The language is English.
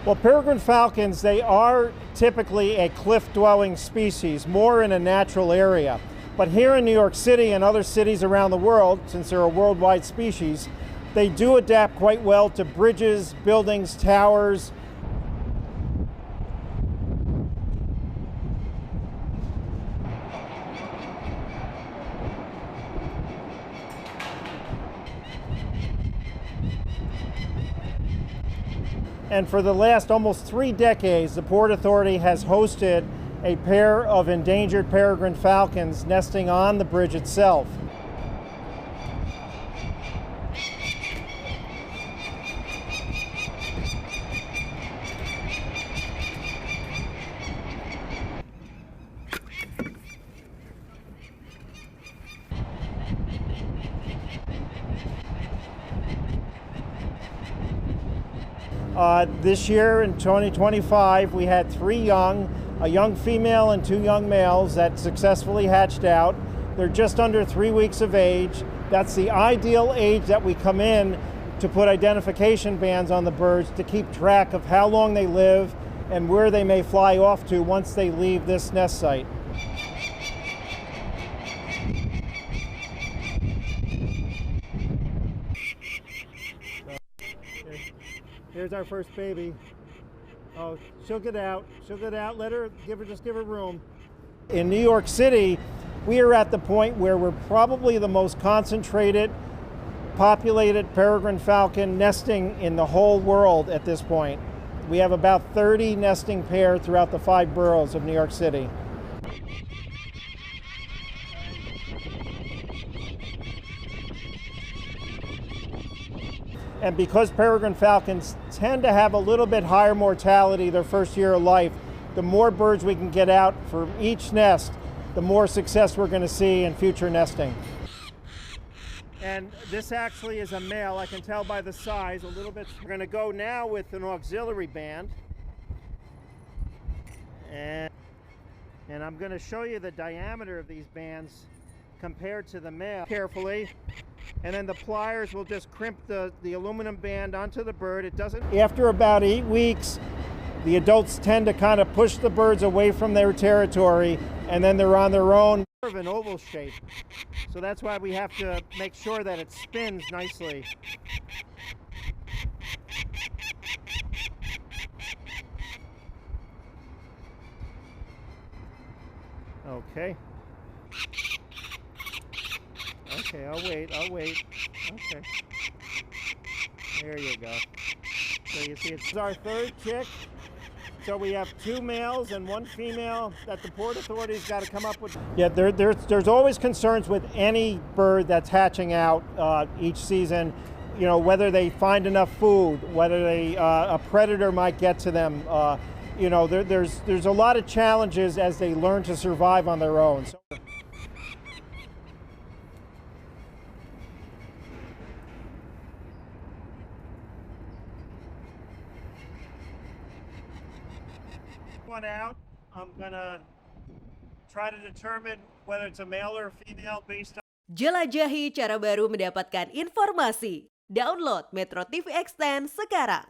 Well, peregrine falcons, they are typically a cliff-dwelling species, more in a natural area. But here in New York City and other cities around the world, since they're a worldwide species, they do adapt quite well to bridges, buildings, towers. And for the last almost 3 decades, the Port Authority has hosted a pair of endangered peregrine falcons nesting on the bridge itself. This year in 2025, we had 3 young, a young female and 2 young males that successfully hatched out. They're just under 3 weeks of age. That's the ideal age that we come in to put identification bands on the birds to keep track of how long they live and where they may fly off to once they leave this nest site. Here's our first baby. Oh, she'll get out. She'll get out. Just give her room. In New York City, we are at the point where we're probably the most concentrated, populated peregrine falcon nesting in the whole world at this point. We have about 30 nesting pairs throughout the 5 boroughs of New York City. And because peregrine falcons tend to have a little bit higher mortality their first year of life, the more birds we can get out for each nest, the more success we're going to see in future nesting. And this actually is a male. I can tell by the size a little bit. We're going to go now with an auxiliary band. And I'm going to show you the diameter of these bands compared to the male carefully. And then the pliers will just crimp the aluminum band onto the bird. It doesn't. After about 8 weeks, the adults tend to kind of push the birds away from their territory, and then they're on their own. Of an oval shape. So that's why we have to make sure that it spins nicely. Okay. Okay, I'll wait. Okay. There you go. So you see it's our 3rd chick. So we have 2 males and 1 female that the Port Authority's got to come up with. Yeah, there's always concerns with any bird that's hatching out each season. You know, whether they find enough food, whether a predator might get to them. You know, there's a lot of challenges as they learn to survive on their own. So, one out. I'm gonna try to determine whether it's a male or a female based on. Jelajahi cara baru mendapatkan informasi. Download MetroTV Extend sekarang.